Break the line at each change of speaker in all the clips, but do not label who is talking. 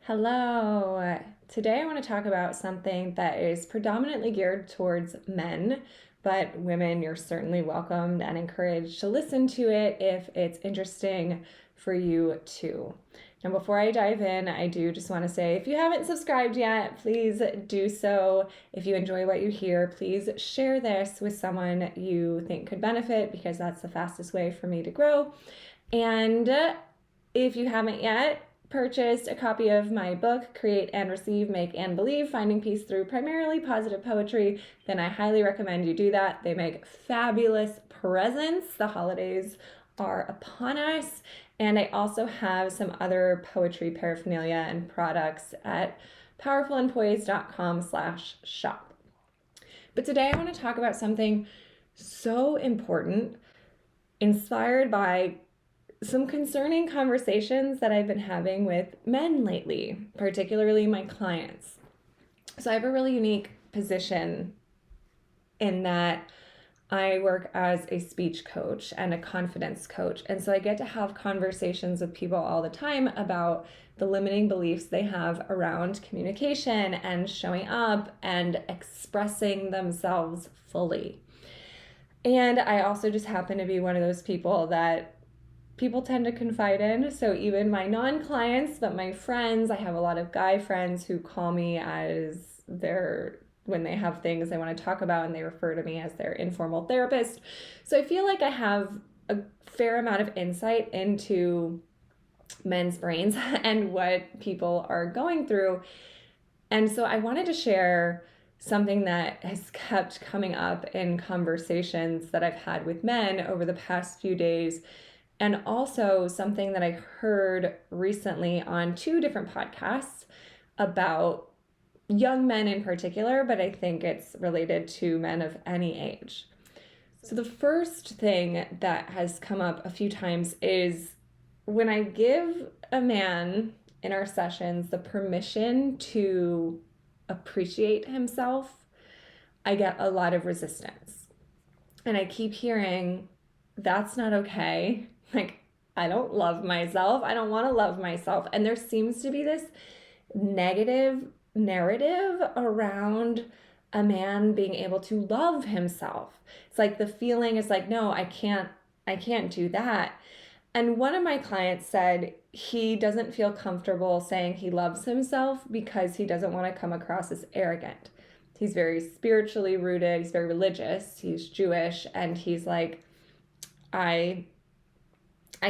Hello. Today I want to talk about something that is predominantly geared towards men, but women, you're certainly welcomed and encouraged to listen to it if it's interesting for you too. Now, before I dive in, I do just want to say if you haven't subscribed yet, please do so. If you enjoy what you hear, please share this with someone you think could benefit because that's the fastest way for me to grow. And if you haven't yet, purchased a copy of my book, Create and Receive, Make and Believe, Finding Peace Through Primarily Positive Poetry, then I highly recommend you do that. They make fabulous presents. The holidays are upon us. And I also have some other poetry paraphernalia and products at powerfulandpoised.com/shop. But today I want to talk about something so important, inspired by some concerning conversations that I've been having with men lately, particularly my clients. So I have a really unique position in that I work as a speech coach and a confidence coach. And so I get to have conversations with people all the time about the limiting beliefs they have around communication and showing up and expressing themselves fully. And I also just happen to be one of those people that people tend to confide in. So even my non-clients, but my friends, I have a lot of guy friends who call me as when they have things they want to talk about, and they refer to me as their informal therapist. So I feel like I have a fair amount of insight into men's brains and what people are going through. And so I wanted to share something that has kept coming up in conversations that I've had with men over the past few days, and also something that I heard recently on two different podcasts about young men in particular, but I think it's related to men of any age. So the first thing that has come up a few times is when I give a man in our sessions the permission to appreciate himself, I get a lot of resistance. And I keep hearing, that's not okay. Like, I don't love myself. I don't want to love myself. And there seems to be this negative narrative around a man being able to love himself. It's like the feeling is like, no, I can't do that. And one of my clients said he doesn't feel comfortable saying he loves himself because he doesn't want to come across as arrogant. He's very spiritually rooted. He's very religious. He's Jewish. And he's like, I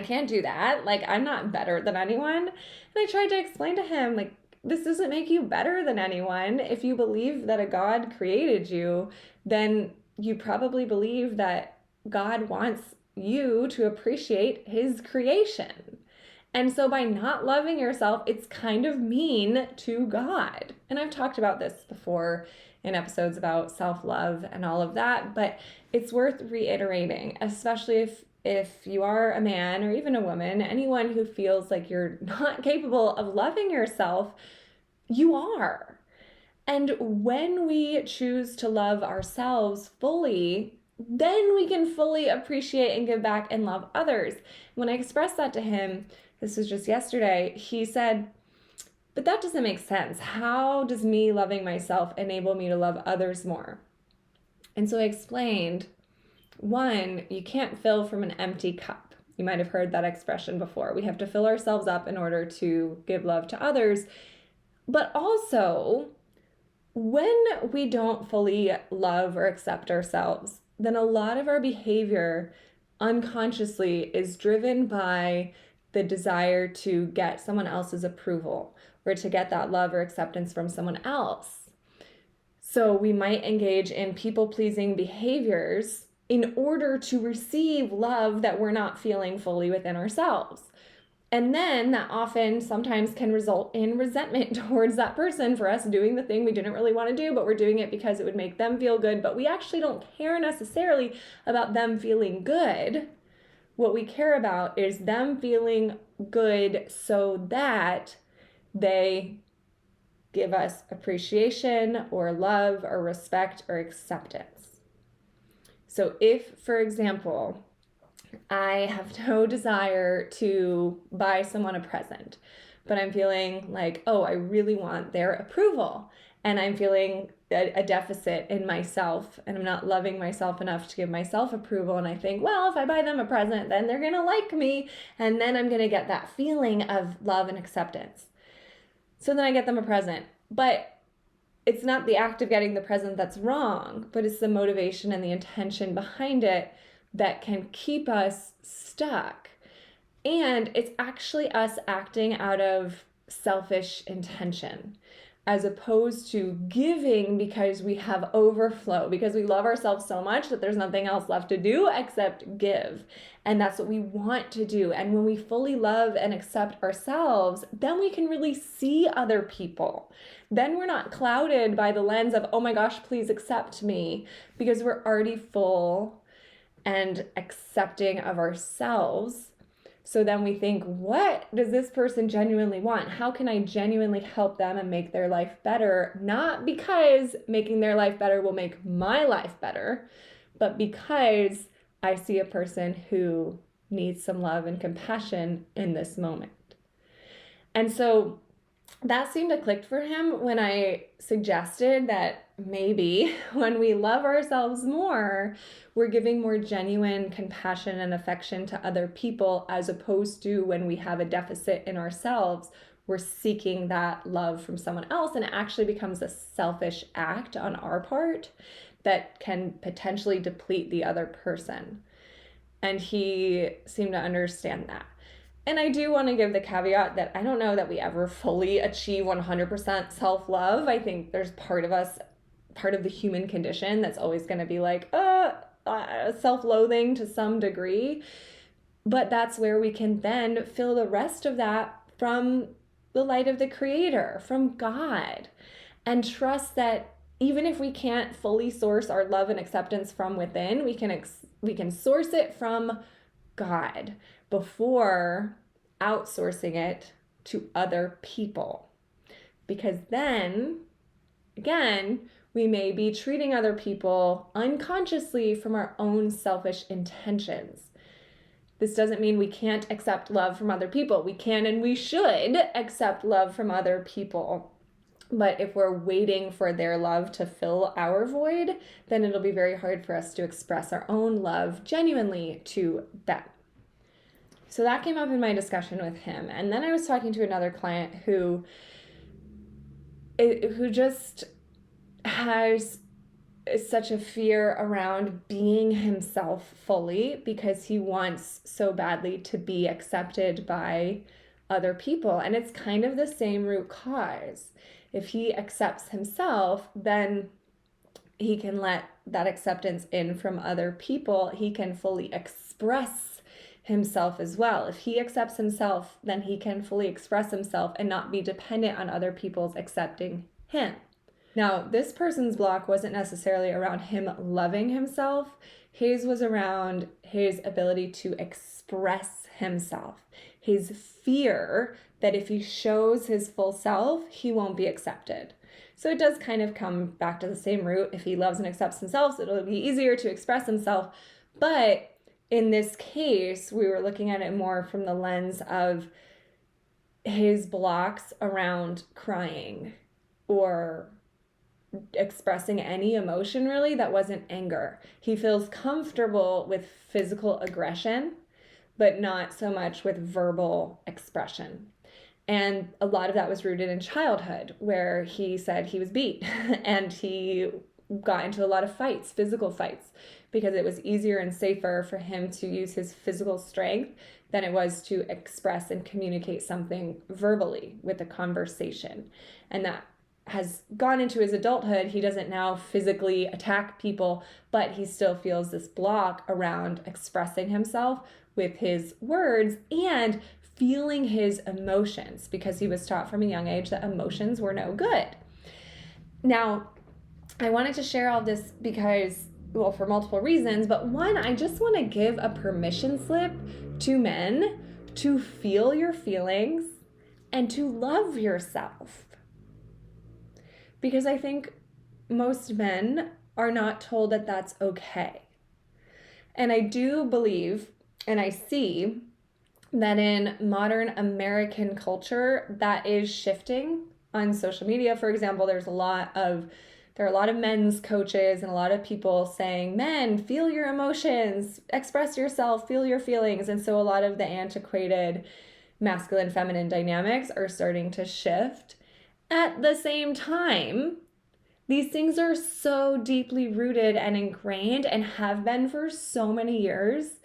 can't do that. Like, I'm not better than anyone. And I tried to explain to him, like, this doesn't make you better than anyone. If you believe that a God created you, then you probably believe that God wants you to appreciate his creation. And so by not loving yourself, it's kind of mean to God. And I've talked about this before in episodes about self-love and all of that, but it's worth reiterating, especially if you are a man or even a woman, anyone who feels like you're not capable of loving yourself, you are. And when we choose to love ourselves fully, then we can fully appreciate and give back and love others. When I expressed that to him, this was just yesterday, he said, but that doesn't make sense. How does me loving myself enable me to love others more? And so I explained, one, you can't fill from an empty cup. You might have heard that expression before. We have to fill ourselves up in order to give love to others. But also, when we don't fully love or accept ourselves, then a lot of our behavior unconsciously is driven by the desire to get someone else's approval or to get that love or acceptance from someone else. So we might engage in people-pleasing behaviors in order to receive love that we're not feeling fully within ourselves. And then that often sometimes can result in resentment towards that person for us doing the thing we didn't really want to do, but we're doing it because it would make them feel good. But we actually don't care necessarily about them feeling good. What we care about is them feeling good so that they give us appreciation or love or respect or acceptance. So if, for example, I have no desire to buy someone a present, but I'm feeling like, oh, I really want their approval. And I'm feeling a deficit in myself, and I'm not loving myself enough to give myself approval. And I think, well, if I buy them a present, then they're going to like me. And then I'm going to get that feeling of love and acceptance. So then I get them a present. But it's not the act of getting the present that's wrong, but it's the motivation and the intention behind it that can keep us stuck. And it's actually us acting out of selfish intention, as opposed to giving because we have overflow, because we love ourselves so much that there's nothing else left to do except give. And that's what we want to do. And when we fully love and accept ourselves, then we can really see other people. Then we're not clouded by the lens of, oh my gosh, please accept me, because we're already full and accepting of ourselves. So then we think, what does this person genuinely want? How can I genuinely help them and make their life better? Not because making their life better will make my life better, but because I see a person who needs some love and compassion in this moment. And so that seemed to click for him when I suggested that maybe when we love ourselves more, we're giving more genuine compassion and affection to other people, as opposed to when we have a deficit in ourselves, we're seeking that love from someone else, and it actually becomes a selfish act on our part that can potentially deplete the other person. And he seemed to understand that. And I do want to give the caveat that I don't know that we ever fully achieve 100% self-love. I think there's part of us, part of the human condition that's always going to be like, self-loathing to some degree. But that's where we can then fill the rest of that from the light of the Creator, from God, and trust that even if we can't fully source our love and acceptance from within, we can source it from God before outsourcing it to other people. Because then, again, we may be treating other people unconsciously from our own selfish intentions. This doesn't mean we can't accept love from other people. We can and we should accept love from other people. But if we're waiting for their love to fill our void, then it'll be very hard for us to express our own love genuinely to them. So that came up in my discussion with him. And then I was talking to another client who just has such a fear around being himself fully, because he wants so badly to be accepted by other people. And it's kind of the same root cause. If he accepts himself, then he can let that acceptance in from other people. He can fully express himself as well. If he accepts himself, then he can fully express himself and not be dependent on other people's accepting him. Now, this person's block wasn't necessarily around him loving himself. His was around his ability to express himself. His fear that if he shows his full self, he won't be accepted. So it does kind of come back to the same root. If he loves and accepts himself, it'll be easier to express himself. But in this case, we were looking at it more from the lens of his blocks around crying or expressing any emotion really that wasn't anger. He feels comfortable with physical aggression, but not so much with verbal expression. And a lot of that was rooted in childhood, where he said he was beat and he got into a lot of fights, physical fights, because it was easier and safer for him to use his physical strength than it was to express and communicate something verbally with a conversation. And that has gone into his adulthood. He doesn't now physically attack people, but he still feels this block around expressing himself with his words and feeling his emotions, because he was taught from a young age that emotions were no good. Now, I wanted to share all this because, well, for multiple reasons, but one, I just want to give a permission slip to men to feel your feelings and to love yourself. Because I think most men are not told that that's okay. And I do believe, and I see, that in modern American culture, that is shifting. On social media, for example, there are a lot of men's coaches and a lot of people saying, men, feel your emotions, express yourself, feel your feelings. And so a lot of the antiquated masculine feminine dynamics are starting to shift. At the same time, these things are so deeply rooted and ingrained and have been for so many years.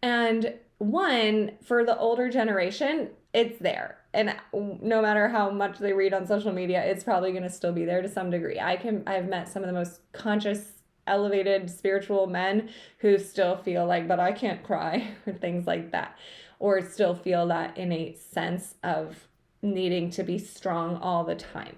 And one, for the older generation, it's there. And no matter how much they read on social media, it's probably going to still be there to some degree. I've met some of the most conscious, elevated, spiritual men who still feel like, but I can't cry, or things like that, or still feel that innate sense of needing to be strong all the time.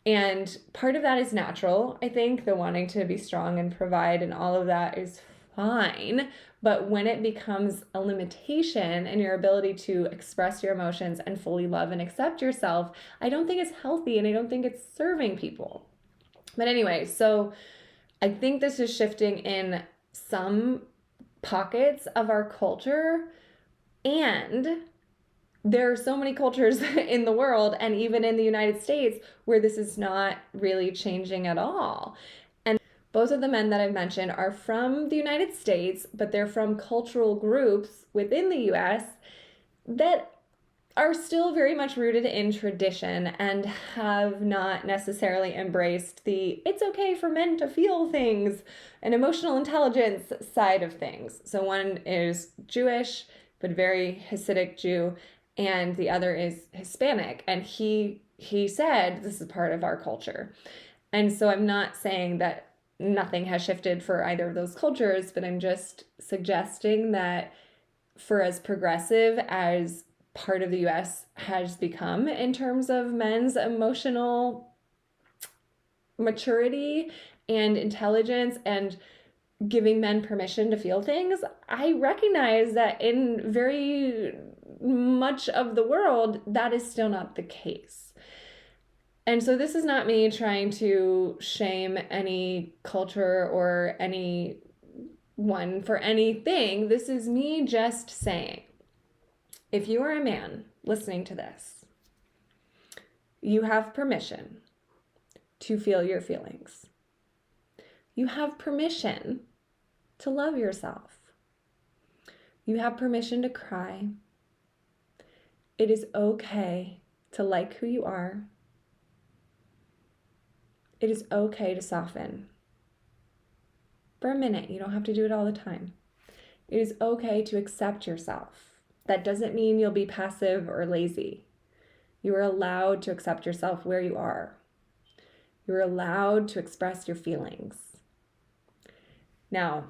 And part of that is natural. I think the wanting to be strong and provide and all of that is fine. But when it becomes a limitation in your ability to express your emotions and fully love and accept yourself, I don't think it's healthy and I don't think it's serving people. But anyway, so I think this is shifting in some pockets of our culture, and there are so many cultures in the world and even in the United States where this is not really changing at all. And both of the men that I've mentioned are from the United States, but they're from cultural groups within the US that are still very much rooted in tradition and have not necessarily embraced the it's okay for men to feel things and emotional intelligence side of things. So one is Jewish, but very Hasidic Jew, and the other is Hispanic. And he said this is part of our culture. And so I'm not saying that nothing has shifted for either of those cultures, but I'm just suggesting that for as progressive as part of the US has become in terms of men's emotional maturity and intelligence and giving men permission to feel things, I recognize that in very much of the world, that is still not the case. And so this is not me trying to shame any culture or anyone for anything. This is me just saying, if you are a man listening to this, you have permission to feel your feelings. You have permission to love yourself. You have permission to cry. It is okay to like who you are. It is okay to soften. For a minute, you don't have to do it all the time. It is okay to accept yourself. That doesn't mean you'll be passive or lazy. You are allowed to accept yourself where you are. You're allowed to express your feelings. Now,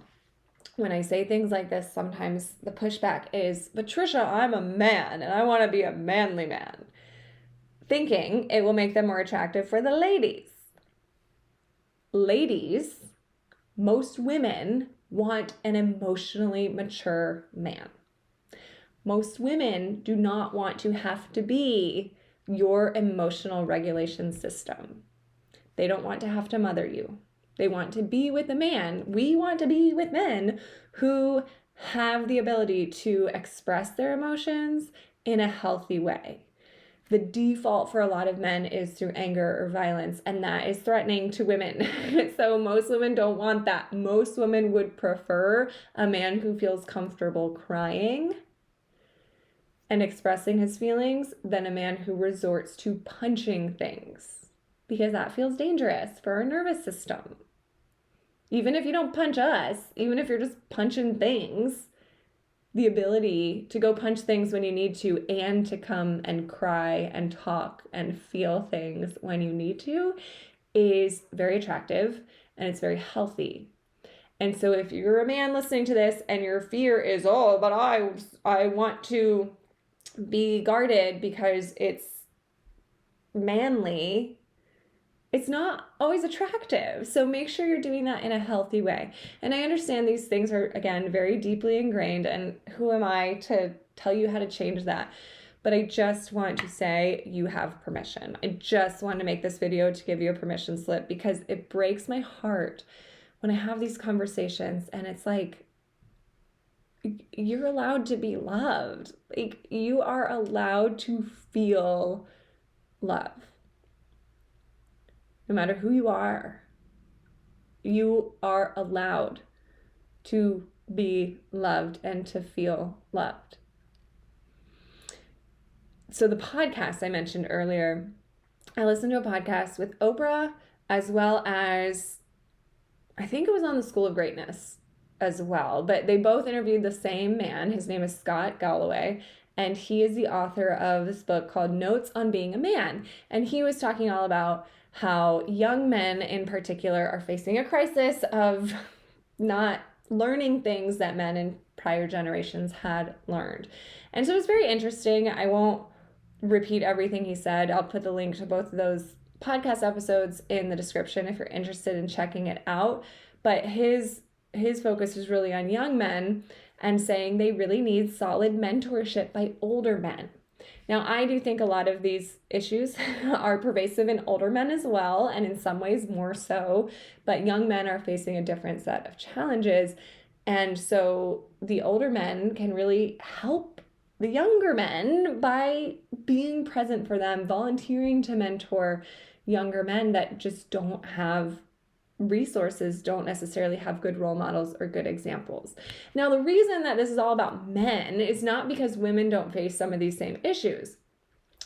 when I say things like this, sometimes the pushback is, but Trisha, I'm a man and I want to be a manly man, thinking it will make them more attractive for the ladies. Ladies, most women want an emotionally mature man. Most women do not want to have to be your emotional regulation system. They don't want to have to mother you. They want to be with a man. We want to be with men who have the ability to express their emotions in a healthy way. The default for a lot of men is through anger or violence, and that is threatening to women. So most women don't want that. Most women would prefer a man who feels comfortable crying and expressing his feelings than a man who resorts to punching things, because that feels dangerous for our nervous system. Even if you don't punch us, even if you're just punching things, the ability to go punch things when you need to and to come and cry and talk and feel things when you need to is very attractive and it's very healthy. And so if you're a man listening to this and your fear is, oh, but I want to be guarded because it's manly, it's not always attractive. So make sure you're doing that in a healthy way. And I understand these things are, again, very deeply ingrained, and who am I to tell you how to change that? But I just want to say you have permission. I just want to make this video to give you a permission slip, because it breaks my heart when I have these conversations and it's like, you're allowed to be loved. Like, you are allowed to feel love. No matter who you are allowed to be loved and to feel loved. So the podcast I mentioned earlier, I listened to a podcast with Oprah, as well as, I think it was on the School of Greatness as well, but they both interviewed the same man. His name is Scott Galloway, and he is the author of this book called Notes on Being a Man. And he was talking all about how young men in particular are facing a crisis of not learning things that men in prior generations had learned. And so it was very interesting. I won't repeat everything he said. I'll put the link to both of those podcast episodes in the description if you're interested in checking it out. But his focus is really on young men and saying they really need solid mentorship by older men. Now, I do think a lot of these issues are pervasive in older men as well, and in some ways more so, but young men are facing a different set of challenges. And so the older men can really help the younger men by being present for them, volunteering to mentor younger men that just don't have resources, don't necessarily have good role models or good examples. Now, the reason that this is all about men is not because women don't face some of these same issues,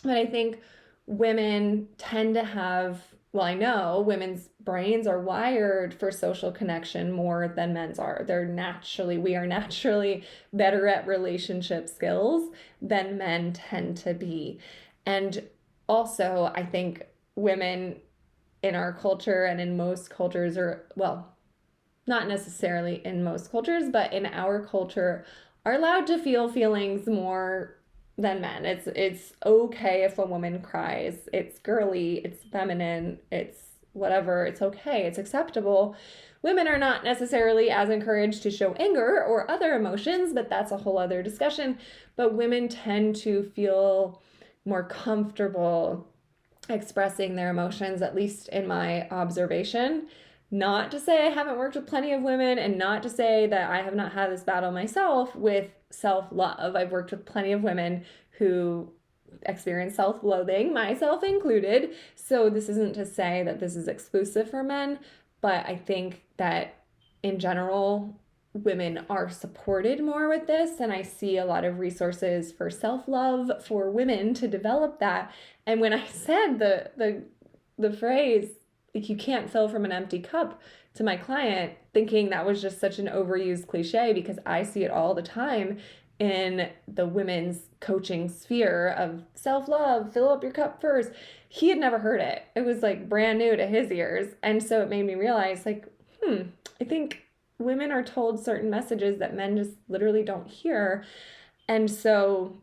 but I think women tend to have, well, I know women's brains are wired for social connection more than men's are. We are naturally better at relationship skills than men tend to be. And also, I think women in our culture and in most cultures, or well, not necessarily in most cultures, but in our culture, are allowed to feel feelings more than men. It's okay if a woman cries. It's girly, it's feminine, it's whatever. It's okay, it's acceptable. Women are not necessarily as encouraged to show anger or other emotions, but that's a whole other discussion. But women tend to feel more comfortable expressing their emotions, at least in my observation. Not to say I haven't worked with plenty of women, and not to say that I have not had this battle myself with self-love. I've worked with plenty of women who experience self-loathing, myself included. So this isn't to say that this is exclusive for men, but I think that in general, women are supported more with this, and I see a lot of resources for self-love for women to develop that. And when I said the phrase, like, you can't fill from an empty cup, to my client, thinking that was just such an overused cliche, because I see it all the time in the women's coaching sphere of self-love, fill up your cup first. He had never heard it. It was like brand new to his ears. And so it made me realize, like, I think women are told certain messages that men just literally don't hear. And so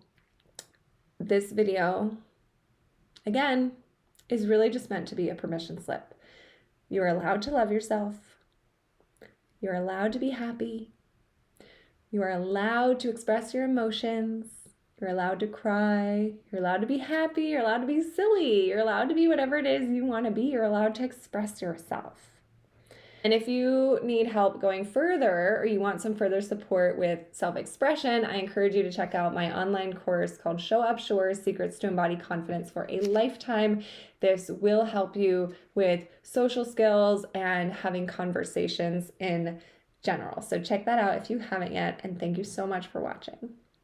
this video, again, is really just meant to be a permission slip. You're allowed to love yourself. You're allowed to be happy. You are allowed to express your emotions. You're allowed to cry. You're allowed to be happy. You're allowed to be silly. You're allowed to be whatever it is you want to be. You're allowed to express yourself. And if you need help going further, or you want some further support with self-expression, I encourage you to check out my online course called Show Up Sure's Secrets to Embody Confidence for a Lifetime. This will help you with social skills and having conversations in general. So check that out if you haven't yet, and thank you so much for watching.